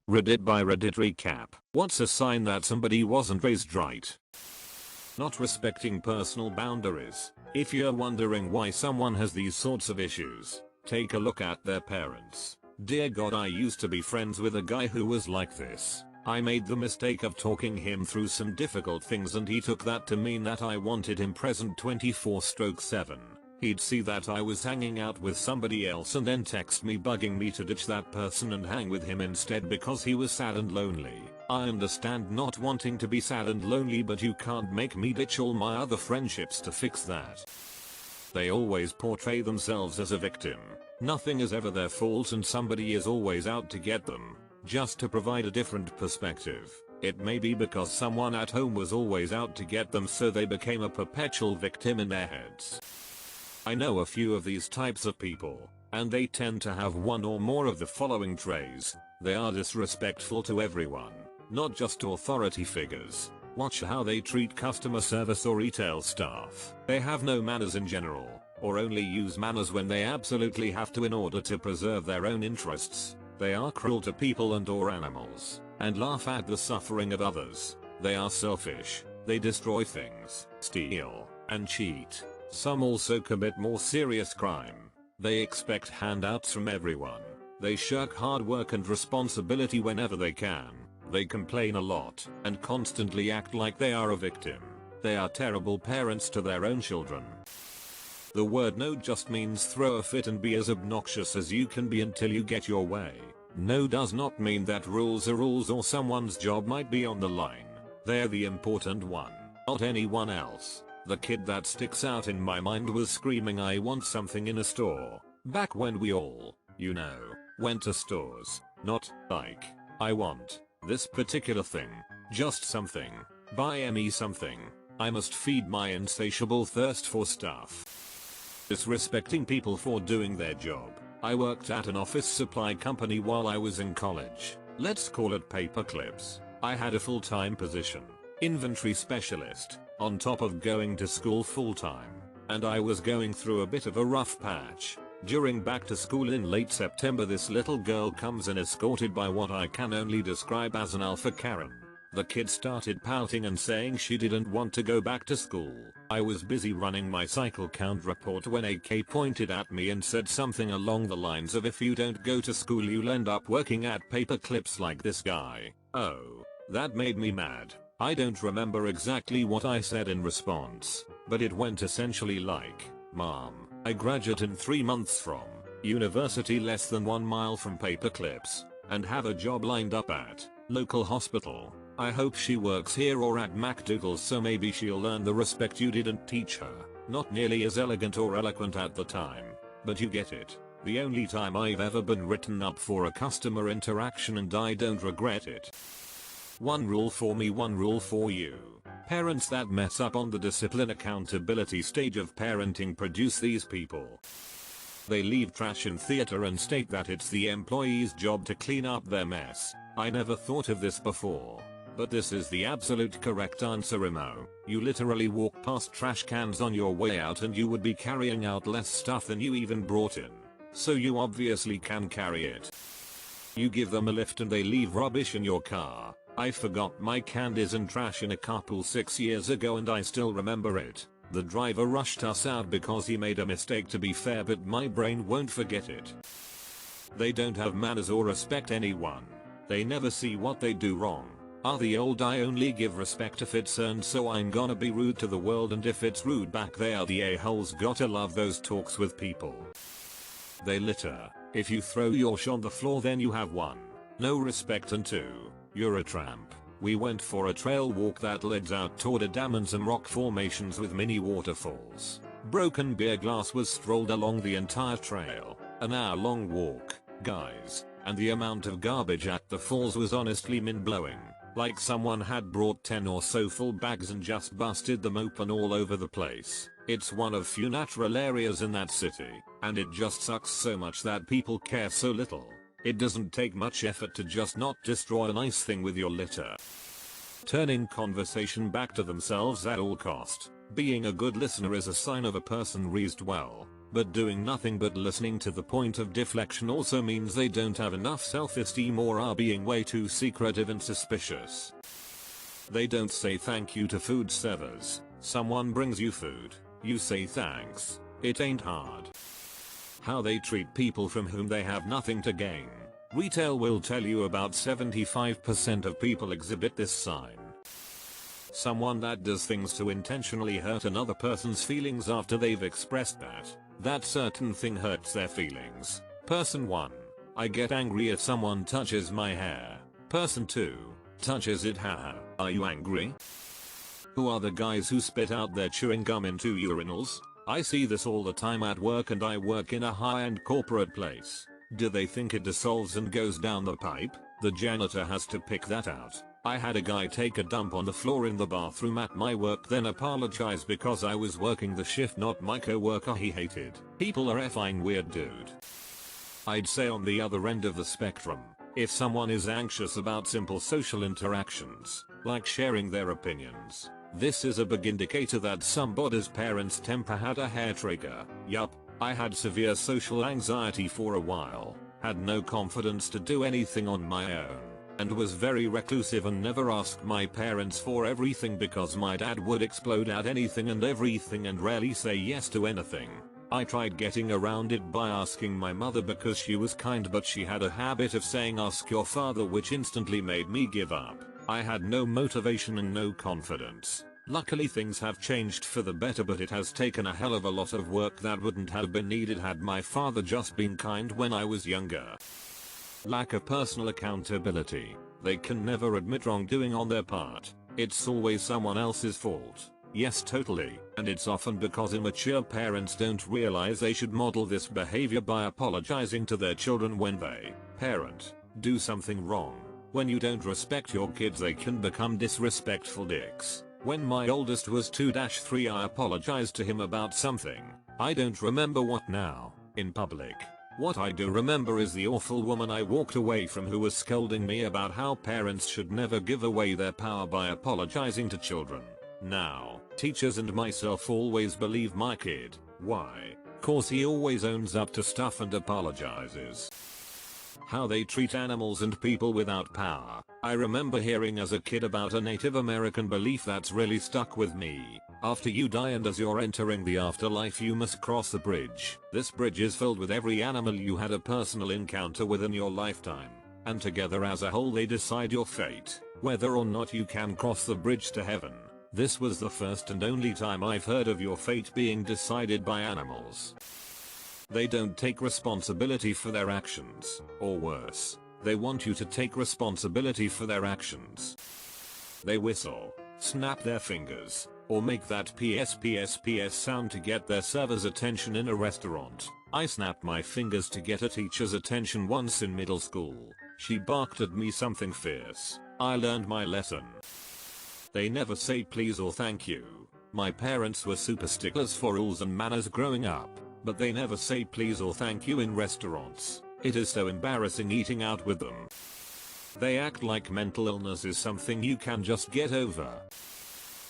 Reddit by Reddit recap. What's a sign that somebody wasn't raised right? Not respecting personal boundaries. If you're wondering why someone has these sorts of issues, take a look at their parents. Dear God, I used to be friends with a guy who was like this. I made the mistake of talking him through some difficult things and he took that to mean that I wanted him present 24/7. He'd see that I was hanging out with somebody else and then text me bugging me to ditch that person and hang with him instead because he was sad and lonely. I understand not wanting to be sad and lonely, but you can't make me ditch all my other friendships to fix that. They always portray themselves as a victim. Nothing is ever their fault and somebody is always out to get them. Just to provide a different perspective, it may be because someone at home was always out to get them, so they became a perpetual victim in their heads. I know a few of these types of people, and they tend to have one or more of the following traits. They are disrespectful to everyone, not just authority figures. Watch how they treat customer service or retail staff. They have no manners in general, or only use manners when they absolutely have to in order to preserve their own interests. They are cruel to people and or animals, and laugh at the suffering of others. They are selfish. They destroy things, steal, and cheat. Some also commit more serious crime. They expect handouts from everyone. They shirk hard work and responsibility whenever they can. They complain a lot and constantly act like they are a victim. They are terrible parents to their own children. The word no just means throw a fit and be as obnoxious as you can be until you get your way. No does not mean that rules are rules or someone's job might be on the line. They're the important one, not anyone else. The kid that sticks out in my mind was screaming I want something in a store. Back when we all, went to stores. Not like, I want this particular thing. Just something. Buy me something. I must feed my insatiable thirst for stuff. Disrespecting people for doing their job. I worked at an office supply company while I was in college. Let's call it paper clips. I had a full-time position. Inventory specialist. On top of going to school full-time. And I was going through a bit of a rough patch. During back to school in late September, this little girl comes in escorted by what I can only describe as an alpha Karen. The kid started pouting and saying she didn't want to go back to school. I was busy running my cycle count report when AK pointed at me and said something along the lines of, if you don't go to school you'll end up working at paper clips like this guy. Oh, that made me mad. I don't remember exactly what I said in response, but it went essentially like, Mom, I graduate in 3 months from university less than 1 mile from paper clips, and have a job lined up at local hospital. I hope she works here or at McDougal's so maybe she'll learn the respect you didn't teach her. Not nearly as elegant or eloquent at the time, but you get it. The only time I've ever been written up for a customer interaction and I don't regret it. One rule for me, one rule for you. Parents that mess up on the discipline accountability stage of parenting produce these people. They leave trash in theater and state that it's the employee's job to clean up their mess. I never thought of this before, but this is the absolute correct answer, Imo. You literally walk past trash cans on your way out and you would be carrying out less stuff than you even brought in. So you obviously can carry it. You give them a lift and they leave rubbish in your car. I forgot my candies and trash in a carpool 6 years ago and I still remember it. The driver rushed us out because he made a mistake, to be fair, but my brain won't forget it. They don't have manners or respect anyone. They never see what they do wrong. Are the old I only give respect if it's earned, so I'm gonna be rude to the world, and if it's rude back they are the a-holes. Gotta love those talks with people. They litter. If you throw your shit on the floor then you have 1. No respect, and 2. You're a tramp. We went for a trail walk that led out toward a dam and some rock formations with mini waterfalls. Broken beer glass was strolled along the entire trail. An hour-long walk, guys, and the amount of garbage at the falls was honestly mind-blowing. Like someone had brought 10 or so full bags and just busted them open all over the place. It's one of few natural areas in that city, and it just sucks so much that people care so little. It doesn't take much effort to just not destroy a nice thing with your litter. Turning conversation back to themselves at all cost. Being a good listener is a sign of a person raised well. But doing nothing but listening to the point of deflection also means they don't have enough self-esteem or are being way too secretive and suspicious. They don't say thank you to food servers. Someone brings you food, you say thanks. It ain't hard. How they treat people from whom they have nothing to gain. Retail will tell you about 75% of people exhibit this sign. Someone that does things to intentionally hurt another person's feelings after they've expressed that certain thing hurts their feelings. Person 1. I get angry if someone touches my hair. Person 2. Touches it, haha. Are you angry? Who are the guys who spit out their chewing gum into urinals? I see this all the time at work and I work in a high-end corporate place. Do they think it dissolves and goes down the pipe? The janitor has to pick that out. I had a guy take a dump on the floor in the bathroom at my work, then apologize because I was working the shift, not my co-worker he hated. People are effing weird, dude. I'd say on the other end of the spectrum, if someone is anxious about simple social interactions, like sharing their opinions, this is a big indicator that somebody's parents' temper had a hair trigger. Yup, I had severe social anxiety for a while, had no confidence to do anything on my own, and was very reclusive and never asked my parents for everything because my dad would explode at anything and everything and rarely say yes to anything. I tried getting around it by asking my mother because she was kind, but she had a habit of saying ask your father, which instantly made me give up. I had no motivation and no confidence. Luckily things have changed for the better, but it has taken a hell of a lot of work that wouldn't have been needed had my father just been kind when I was younger. Lack of personal accountability. They can never admit wrongdoing on their part. It's always someone else's fault. Yes, totally. And it's often because immature parents don't realize they should model this behavior by apologizing to their children when they, parent, do something wrong. When you don't respect your kids, they can become disrespectful dicks. When my oldest was 2-3, I apologized to him about something. I don't remember what now, in public. What I do remember is the awful woman I walked away from who was scolding me about how parents should never give away their power by apologizing to children. Now, teachers and myself always believe my kid. Why? 'Cause he always owns up to stuff and apologizes. How they treat animals and people without power. I remember hearing as a kid about a Native American belief that's really stuck with me. After you die and as you're entering the afterlife, you must cross a bridge. This bridge is filled with every animal you had a personal encounter with in your lifetime, and together as a whole they decide your fate, whether or not you can cross the bridge to heaven. This was the first and only time I've heard of your fate being decided by animals. They don't take responsibility for their actions, or worse, they want you to take responsibility for their actions. They whistle, snap their fingers, or make that PS sound to get their server's attention in a restaurant. I snapped my fingers to get a teacher's attention once in middle school. She barked at me something fierce. I learned my lesson. They never say please or thank you. My parents were super sticklers for rules and manners growing up, but they never say please or thank you in restaurants. It is so embarrassing eating out with them. They act like mental illness is something you can just get over.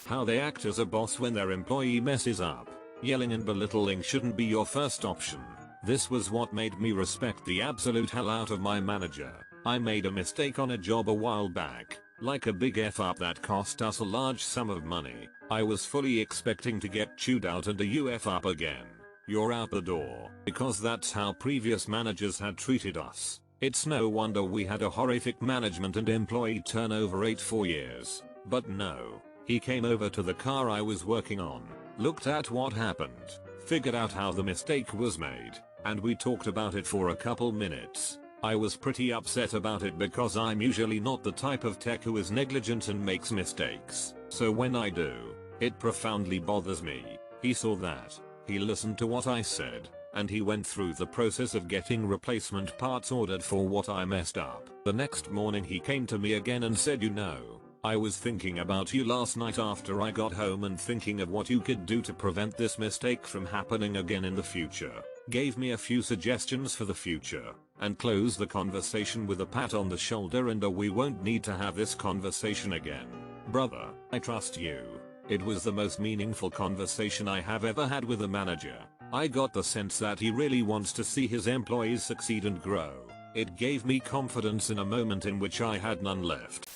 How they act as a boss when their employee messes up. Yelling and belittling shouldn't be your first option. This was what made me respect the absolute hell out of my manager. I made a mistake on a job a while back, like a big F up that cost us a large sum of money. I was fully expecting to get chewed out and a UF up again. You're out the door, because that's how previous managers had treated us. It's no wonder we had a horrific management and employee turnover rate for years. But no, he came over to the car I was working on, looked at what happened, figured out how the mistake was made, and we talked about it for a couple minutes. I was pretty upset about it because I'm usually not the type of tech who is negligent and makes mistakes. So when I do, it profoundly bothers me. He saw that. He listened to what I said, and he went through the process of getting replacement parts ordered for what I messed up. The next morning he came to me again and said, you know, I was thinking about you last night after I got home and thinking of what you could do to prevent this mistake from happening again in the future. Gave me a few suggestions for the future, and closed the conversation with a pat on the shoulder and a we won't need to have this conversation again. Brother, I trust you. It was the most meaningful conversation I have ever had with a manager. I got the sense that he really wants to see his employees succeed and grow. It gave me confidence in a moment in which I had none left.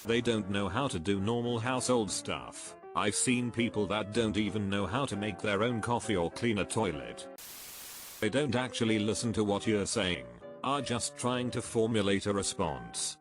They don't know how to do normal household stuff. I've seen people that don't even know how to make their own coffee or clean a toilet. They don't actually listen to what you're saying, are just trying to formulate a response.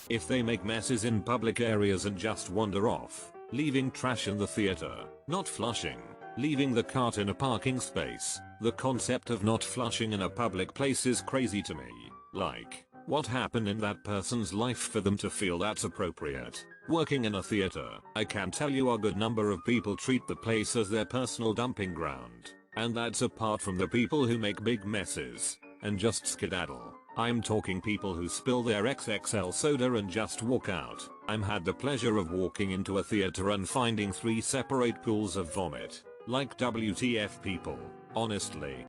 If they make messes in public areas and just wander off, leaving trash in the theater, not flushing, leaving the cart in a parking space, the concept of not flushing in a public place is crazy to me. Like, what happened in that person's life for them to feel that's appropriate? Working in a theater, I can tell you a good number of people treat the place as their personal dumping ground. And that's apart from the people who make big messes and just skedaddle. I'm talking people who spill their XXL soda and just walk out. I've had the pleasure of walking into a theater and finding 3 separate pools of vomit. Like WTF people, honestly.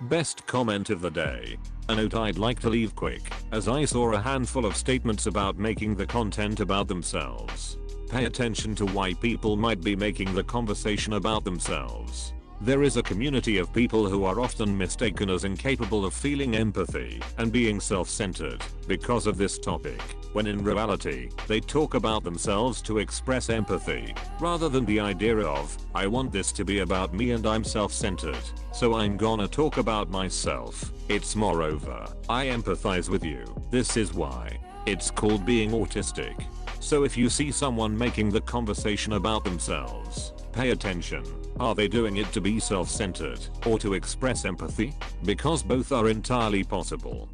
Best comment of the day. A note I'd like to leave quick, as I saw a handful of statements about making the content about themselves. Pay attention to why people might be making the conversation about themselves. There is a community of people who are often mistaken as incapable of feeling empathy and being self-centered because of this topic, when in reality, they talk about themselves to express empathy, rather than the idea of, I want this to be about me and I'm self-centered, so I'm gonna talk about myself. It's moreover, I empathize with you. This is why. It's called being autistic. So if you see someone making the conversation about themselves, pay attention. Are they doing it to be self-centered or to express empathy? Because both are entirely possible.